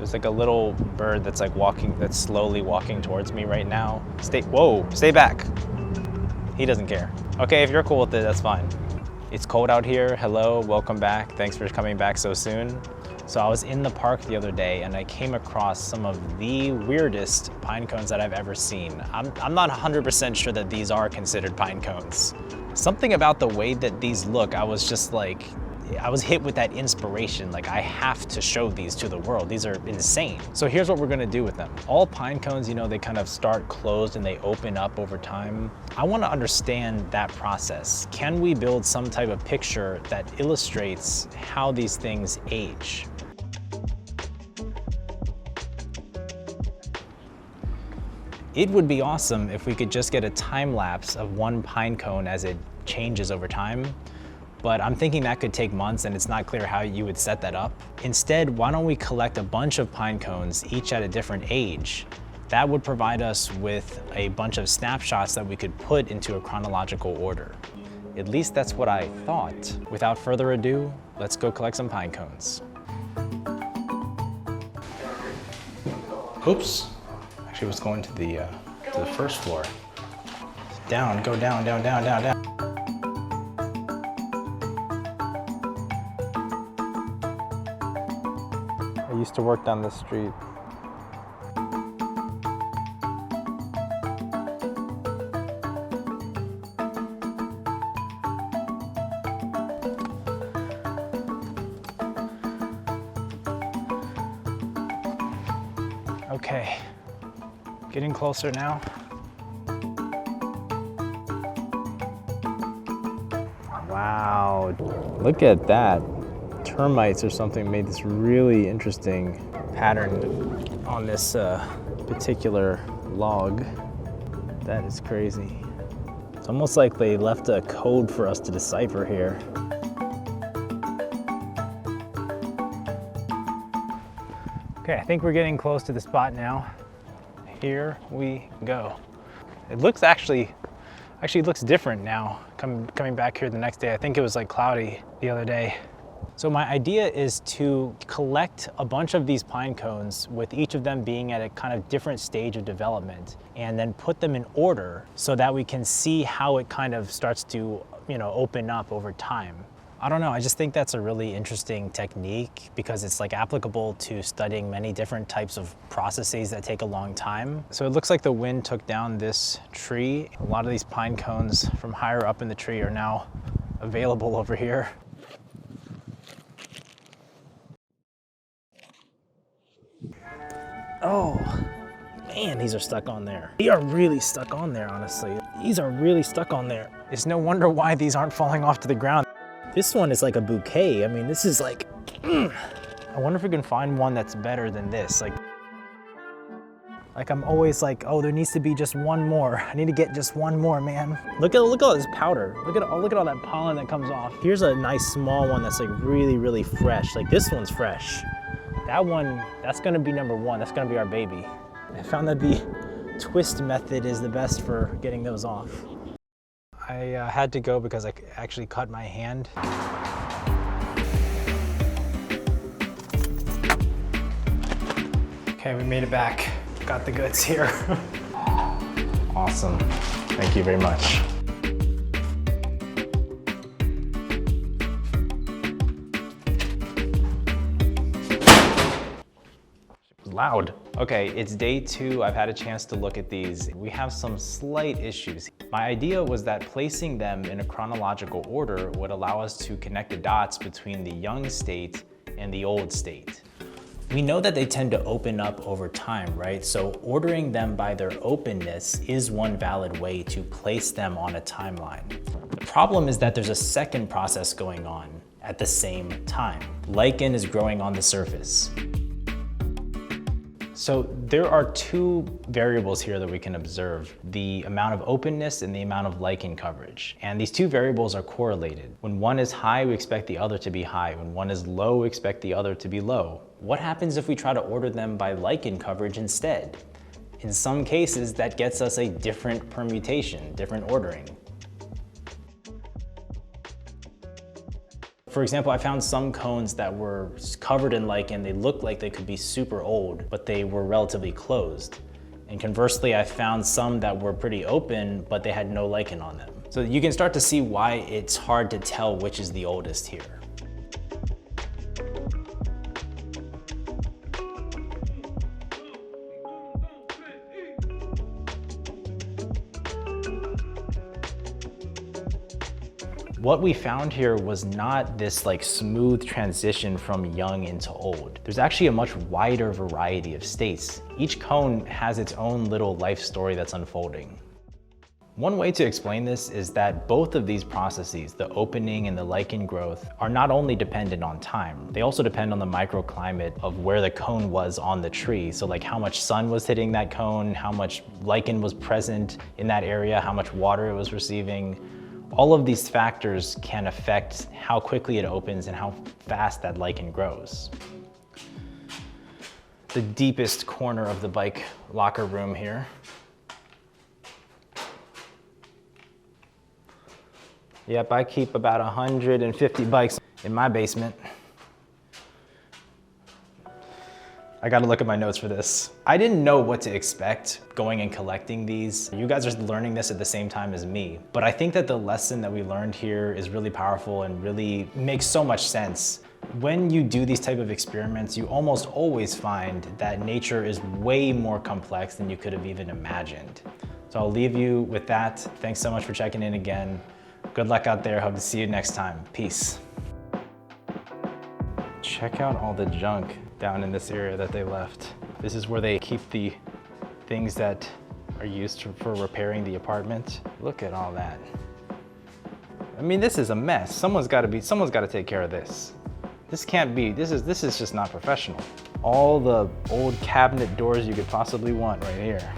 There's like a little bird that's like that's slowly walking towards me right now. Whoa, stay back. He doesn't care. Okay, if you're cool with it, that's fine. It's cold out here. Hello, welcome back. Thanks for coming back so soon. So I was in the park the other day and I came across some of the weirdest pine cones that I've ever seen. I'm not 100% sure that these are considered pine cones. Something about the way that these look, I was just like, I was hit with that inspiration. Like, I have to show these to the world. These are insane. So here's what we're gonna do with them. All pine cones, you know, they kind of start closed and they open up over time. I wanna understand that process. Can we build some type of picture that illustrates how these things age? It would be awesome if we could just get a time lapse of one pine cone as it changes over time. But I'm thinking that could take months and it's not clear how you would set that up. Instead, why don't we collect a bunch of pine cones, each at a different age? That would provide us with a bunch of snapshots that we could put into a chronological order. At least that's what I thought. Without further ado, let's go collect some pine cones. Oops. Actually, was going to the first floor. Down, go down, down, down, down, down. I used to work down this street. Okay, getting closer now. Wow, look at that. Termites or something made this really interesting pattern on this particular log. That is crazy. It's almost like they left a code for us to decipher here. Okay, I think we're getting close to the spot now. Here we go. It looks actually looks different now coming back here the next day. I think it was like cloudy the other day. So my idea is to collect a bunch of these pine cones with each of them being at a kind of different stage of development and then put them in order so that we can see how it kind of starts to, you know, open up over time. I don't know, I just think that's a really interesting technique because it's like applicable to studying many different types of processes that take a long time. So it looks like the wind took down this tree. A lot of these pine cones from higher up in the tree are now available over here. Oh, man, these are stuck on there. They are really stuck on there, honestly. These are really stuck on there. It's no wonder why these aren't falling off to the ground. This one is like a bouquet. I mean, this is like, I wonder if we can find one that's better than this. Like I'm always like, oh, there needs to be just one more. I need to get just one more, man. Look at all this powder. Look at all that pollen that comes off. Here's a nice small one that's like really, really fresh. Like this one's fresh. That one, that's gonna be number one. That's gonna be our baby. I found that the twist method is the best for getting those off. I had to go because I actually cut my hand. Okay, we made it back. Got the goods here. Awesome. Thank you very much. Loud. Okay, it's day 2. I've had a chance to look at these. We have some slight issues. My idea was that placing them in a chronological order would allow us to connect the dots between the young state and the old state. We know that they tend to open up over time, right? So ordering them by their openness is one valid way to place them on a timeline. The problem is that there's a second process going on at the same time. Lichen is growing on the surface. So there are 2 variables here that we can observe, the amount of openness and the amount of lichen coverage. And these 2 variables are correlated. When one is high, we expect the other to be high. When one is low, we expect the other to be low. What happens if we try to order them by lichen coverage instead? In some cases, that gets us a different permutation, different ordering. For example, I found some cones that were covered in lichen. They looked like they could be super old, but they were relatively closed. And conversely, I found some that were pretty open, but they had no lichen on them. So you can start to see why it's hard to tell which is the oldest here. What we found here was not this like smooth transition from young into old. There's actually a much wider variety of states. Each cone has its own little life story that's unfolding. One way to explain this is that both of these processes, the opening and the lichen growth, are not only dependent on time, they also depend on the microclimate of where the cone was on the tree. So like how much sun was hitting that cone, how much lichen was present in that area, how much water it was receiving. All of these factors can affect how quickly it opens and how fast that lichen grows. The deepest corner of the bike locker room here. Yep, I keep about 150 bikes in my basement. I gotta look at my notes for this. I didn't know what to expect going and collecting these. You guys are learning this at the same time as me, but I think that the lesson that we learned here is really powerful and really makes so much sense. When you do these type of experiments, you almost always find that nature is way more complex than you could have even imagined. So I'll leave you with that. Thanks so much for checking in again. Good luck out there. Hope to see you next time. Peace. Check out all the junk down in this area that they left. This is where they keep the things that are used for repairing the apartment. Look at all that. I mean, this is a mess. Someone's got to take care of this. This can't be, this is just not professional. All the old cabinet doors you could possibly want right here.